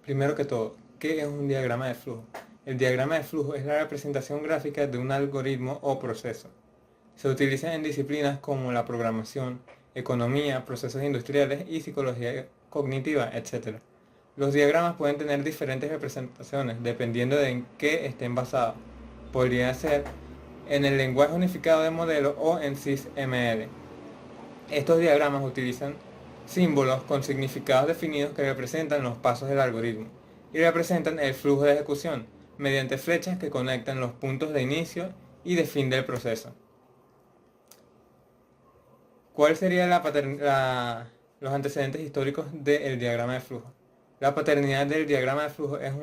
Primero que todo, ¿qué es un diagrama de flujo? El diagrama de flujo es la representación gráfica de un algoritmo o proceso. Se utiliza en disciplinas como la programación, economía, procesos industriales y psicología cognitiva, etc. Los diagramas pueden tener diferentes representaciones dependiendo de en qué estén basados. Podría ser en el lenguaje unificado de modelo o en SysML. Estos diagramas utilizan símbolos con significados definidos que representan los pasos del algoritmo y representan el flujo de ejecución mediante flechas que conectan los puntos de inicio y de fin del proceso. ¿Cuál sería los antecedentes históricos del diagrama de flujo? La paternidad del diagrama de flujo es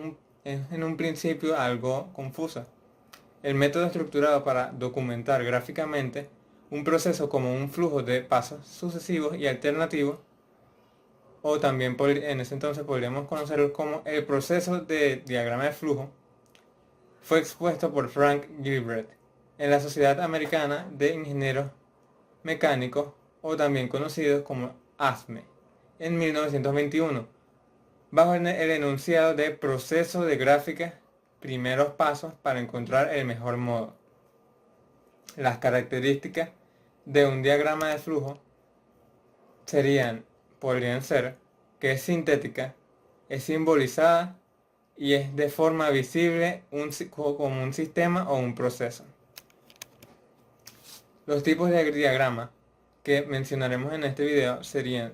en un principio algo confusa. El método estructurado para documentar gráficamente un proceso como un flujo de pasos sucesivos y alternativos, o también en ese entonces podríamos conocerlo como el proceso de diagrama de flujo, fue expuesto por Frank Gilbert en la Sociedad Americana de Ingenieros Mecánicos, o también conocidos como ASME, en 1921, bajo el enunciado de proceso de gráfica, primeros pasos para encontrar el mejor modo. Las características de un diagrama de flujo podrían ser que es sintética, es simbolizada y es de forma visible como un sistema o un proceso. Los tipos de diagrama que mencionaremos en este video serían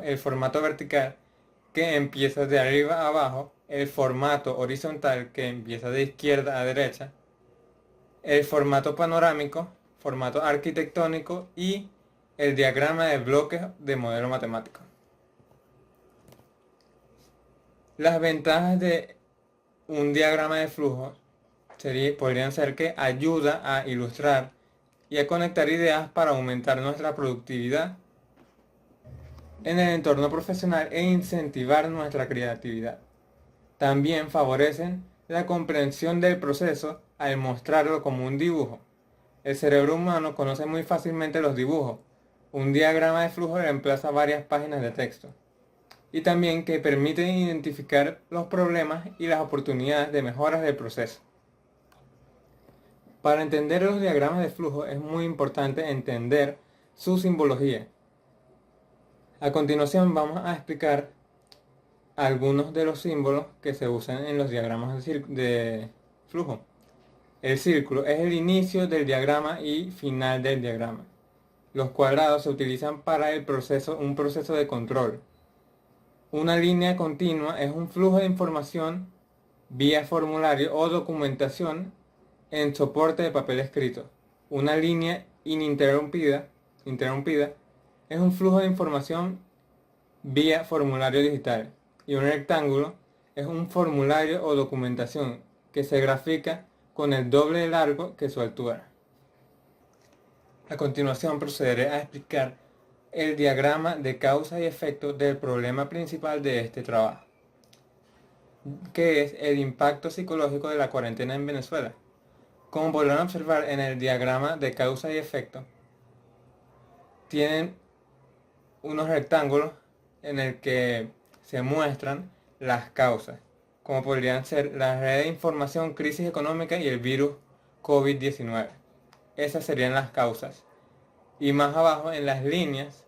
el formato vertical, que empieza de arriba a abajo, el formato horizontal, que empieza de izquierda a derecha, el formato panorámico, formato arquitectónico y el diagrama de bloques de modelo matemático. Las ventajas de un diagrama de flujo podrían ser que ayuda a ilustrar y a conectar ideas para aumentar nuestra productividad en el entorno profesional e incentivar nuestra creatividad. También favorecen la comprensión del proceso al mostrarlo como un dibujo. El cerebro humano conoce muy fácilmente los dibujos. Un diagrama de flujo reemplaza varias páginas de texto. Y también que permite identificar los problemas y las oportunidades de mejoras del proceso. Para entender los diagramas de flujo es muy importante entender su simbología. A continuación vamos a explicar algunos de los símbolos que se usan en los diagramas de flujo. El círculo es el inicio del diagrama y final del diagrama. Los cuadrados se utilizan para un proceso de control. Una línea continua es un flujo de información vía formulario o documentación en soporte de papel escrito. Una línea interrumpida es un flujo de información vía formulario digital. Y un rectángulo es un formulario o documentación que se grafica con el doble de largo que su altura. A continuación procederé a explicar el diagrama de causa y efecto del problema principal de este trabajo, que es el impacto psicológico de la cuarentena en Venezuela. Como podrán observar en el diagrama de causa y efecto, tienen unos rectángulos en el que se muestran las causas, como podrían ser la red de información, crisis económica y el virus COVID-19. Esas serían las causas. Y más abajo, en las líneas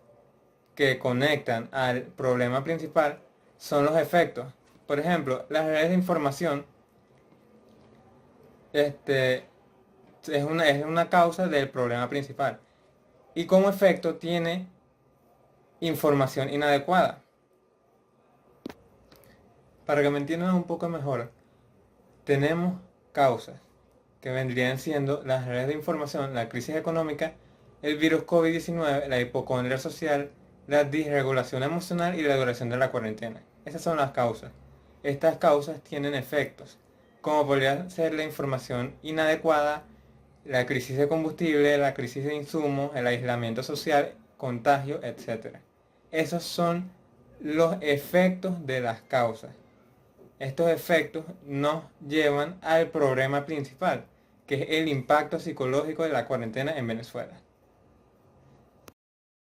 que conectan al problema principal, son los efectos. Por ejemplo, las redes de información es una causa del problema principal. Y como efecto tiene información inadecuada. Para que me entiendan un poco mejor, tenemos causas que vendrían siendo las redes de información, la crisis económica, el virus COVID-19, la hipocondria social, la disregulación emocional y la duración de la cuarentena. Esas son las causas. Estas causas tienen efectos, como podría ser la información inadecuada, la crisis de combustible, la crisis de insumos, el aislamiento social, contagio, etc. Esos son los efectos de las causas. Estos efectos nos llevan al problema principal, que es el impacto psicológico de la cuarentena en Venezuela.